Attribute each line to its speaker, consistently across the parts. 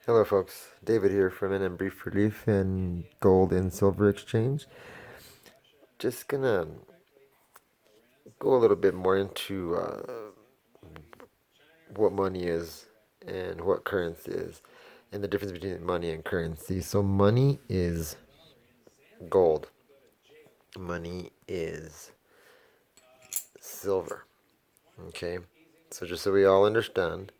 Speaker 1: Hello, folks. David here from NM Brief Relief and Gold and Silver Exchange. Just gonna go a little bit more into what money is and what currency is, and the difference between money and currency. So, money is gold, money is silver. Okay, so just so we all understand,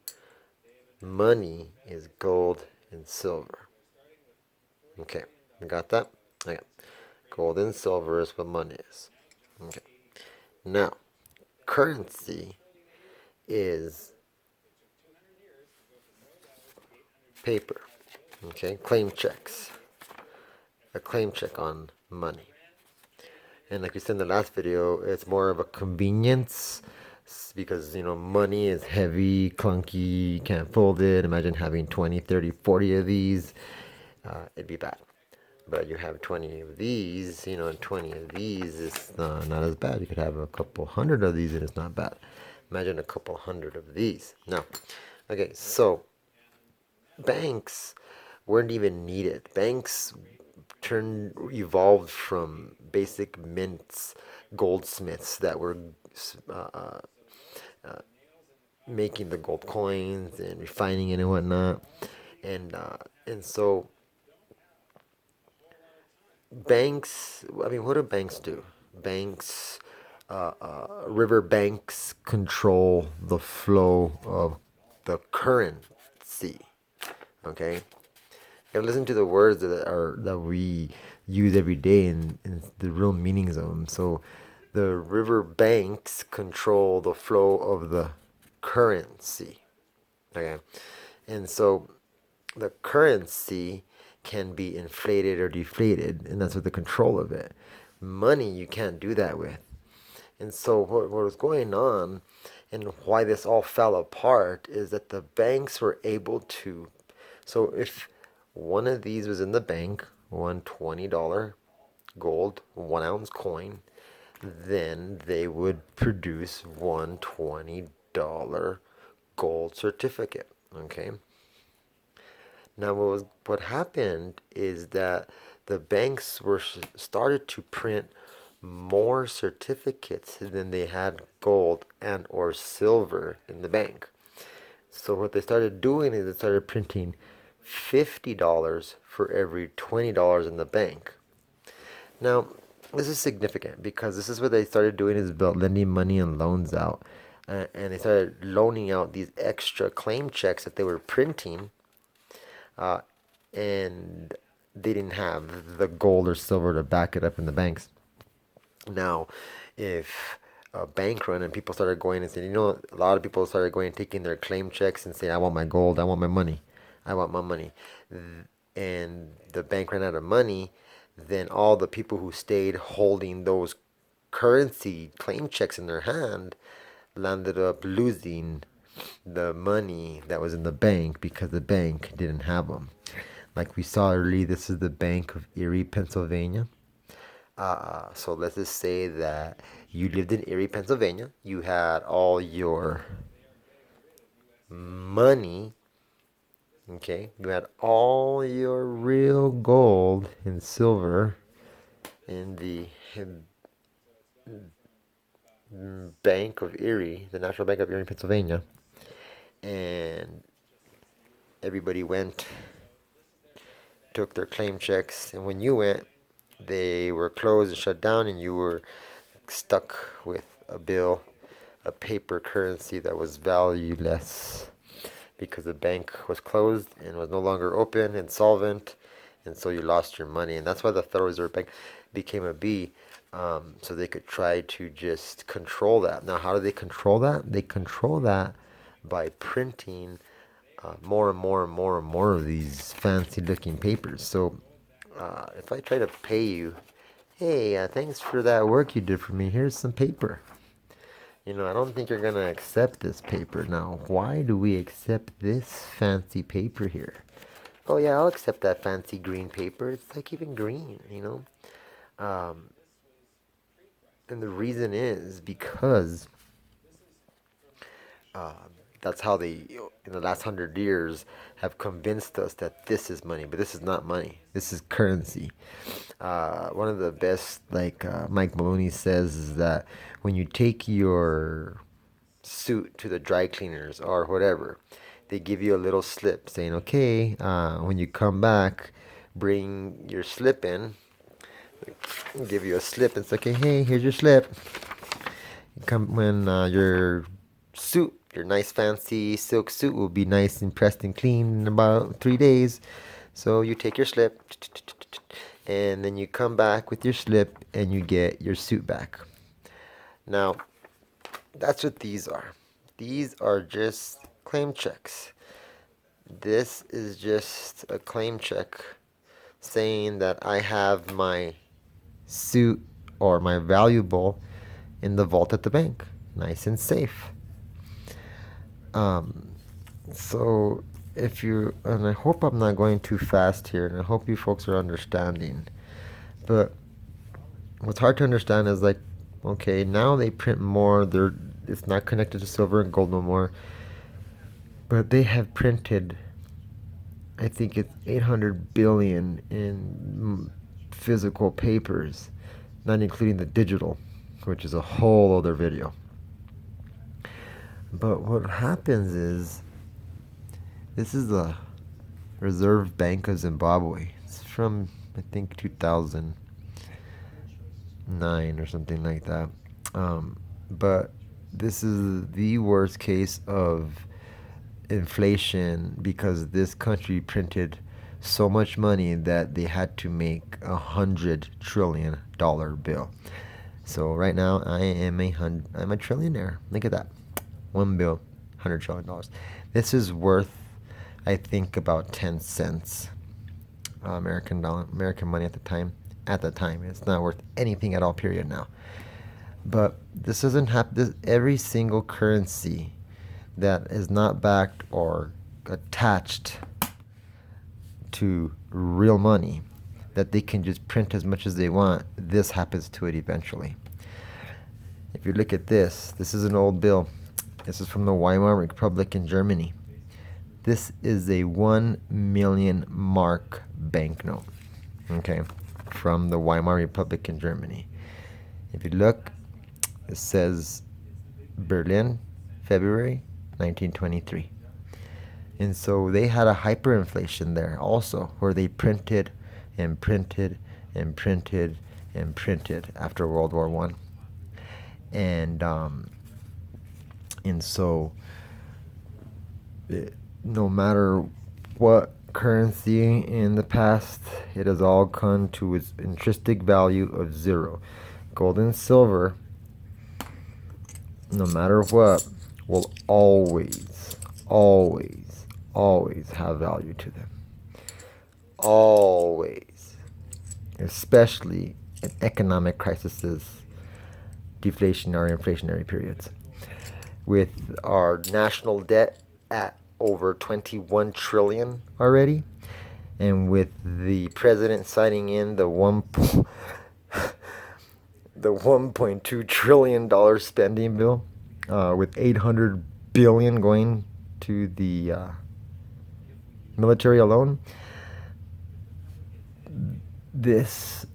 Speaker 1: money is gold and silver. Okay, you got that? Okay, gold and silver is what money is. Okay, now currency is paper. Okay, claim checks. A claim check on money. And like we said in the last video, it's more of a convenience because money is heavy, clunky, you can't fold it. Imagine having 20, 30, 40 of these. It'd be bad. But you have 20 of these, and 20 of these is not as bad. You could have a couple hundred of these and it's not bad. Imagine a couple hundred of these. Now, okay, so banks weren't even needed. Banks evolved from basic mints, goldsmiths that were uh, uh, making the gold coins and refining it and whatnot. And so banks. I mean, what do banks do? Banks, river banks control the flow of the currency. Okay, and listen to the words that we use every day and the real meanings of them. So, the river banks control the flow of the currency. Okay, and so the currency can be inflated or deflated, and that's with the control of it. Money you can't do that with. And so what was going on and why this all fell apart is that the banks were able to. So if one of these was in the bank, one $20 gold 1 ounce coin, then they would produce one $20 gold certificate. Okay. Now, what happened is that the banks were started to print more certificates than they had gold and or silver in the bank. So what they started doing is they started printing $50 for every $20 in the bank. Now, this is significant because this is what they started doing is about lending money and loans out. And they started loaning out these extra claim checks that they were printing, uh, and they didn't have the gold or silver to back it up in the banks. Now, if a bank run and people started going and saying, a lot of people started going and taking their claim checks and saying, I want my gold, I want my money, I want my money. And the bank ran out of money, then all the people who stayed holding those currency claim checks in their hand landed up losing the money that was in the bank because the bank didn't have them. Like we saw earlier, this is the Bank of Erie, Pennsylvania. So let's just say that you lived in Erie, Pennsylvania. You had all your money, okay? You had all your real gold and silver in the Bank of Erie, the National Bank of Erie, Pennsylvania. And everybody went, took their claim checks, and when you went, they were closed and shut down, and you were stuck with a bill, a paper currency that was valueless because the bank was closed and was no longer open, insolvent, and so you lost your money. And that's why the Federal Reserve Bank became a B, so they could try to just control that. Now, how do they control that? They control that by printing more and more and more and more of these fancy looking papers. So if I try to pay you, hey, thanks for that work you did for me, here's some paper. I don't think you're going to accept this paper. Now, why do we accept this fancy paper here? Oh, yeah, I'll accept that fancy green paper. It's like even green. And the reason is because That's how they, in the last 100 years, have convinced us that this is money, but this is not money. This is currency. One of the best, like Mike Maloney says, is that when you take your suit to the dry cleaners or whatever, they give you a little slip saying, okay, when you come back, bring your slip in. Give you a slip and say, okay, hey, here's your slip. Come when your suit, your nice fancy silk suit, will be nice and pressed and clean in about 3 days. So you take your slip, and then you come back with your slip and you get your suit back. Now, that's what these are. These are just claim checks. This is just a claim check saying that I have my suit or my valuable in the vault at the bank, nice and safe. So if you, and I hope I'm not going too fast here, and I hope you folks are understanding, but what's hard to understand is like, okay, now they print more, it's not connected to silver and gold no more, but they have printed, I think it's 800 billion in physical papers, not including the digital, which is a whole other video. But what happens is, this is the Reserve Bank of Zimbabwe. It's from, I think, 2009 or something like that. But this is the worst case of inflation because this country printed so much money that they had to make $100 trillion bill. So right now I'm a trillionaire. Look at that. One bill, $100 trillion. This is worth, I think, about 10 cents American money at the time. At the time, it's not worth anything at all. Period. Now, but this doesn't happen. Every single currency that is not backed or attached to real money, that they can just print as much as they want, this happens to it eventually. If you look at this is an old bill. This is from the Weimar Republic in Germany. This is a 1 million mark banknote, okay, from the Weimar Republic in Germany. If you look, it says Berlin, February 1923. And so they had a hyperinflation there also, where they printed and printed and printed and printed after World War I. And so no matter what currency in the past, it has all come to its intrinsic value of zero. Gold and silver, no matter what, will always, always, always have value to them. Always. Especially in economic crises, deflationary, inflationary periods. With our national debt at over 21 trillion already, and with the president signing in the $1.2 trillion spending bill, with 800 billion going to the military alone, this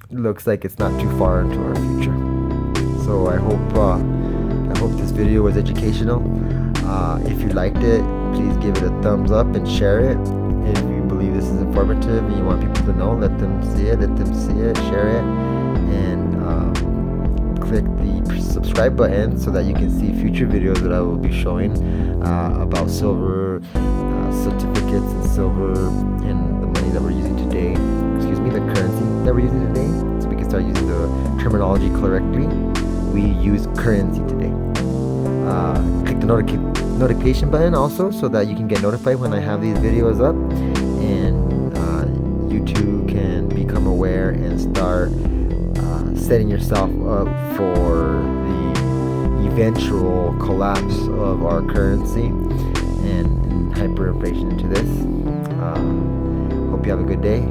Speaker 1: looks like it's not too far into our future. So I hope this video was educational. If you liked it, please give it a thumbs up and share it. If you believe this is informative and you want people to know, let them see it, share it, and click the subscribe button so that you can see future videos that I will be showing about silver, certificates and silver, and the money that we're using today. The currency that we're using today, so we can start using the terminology correctly. We use currency today. Click the notification button also so that you can get notified when I have these videos up, and you too can become aware and start setting yourself up for the eventual collapse of our currency and hyperinflation into this. Hope you have a good day.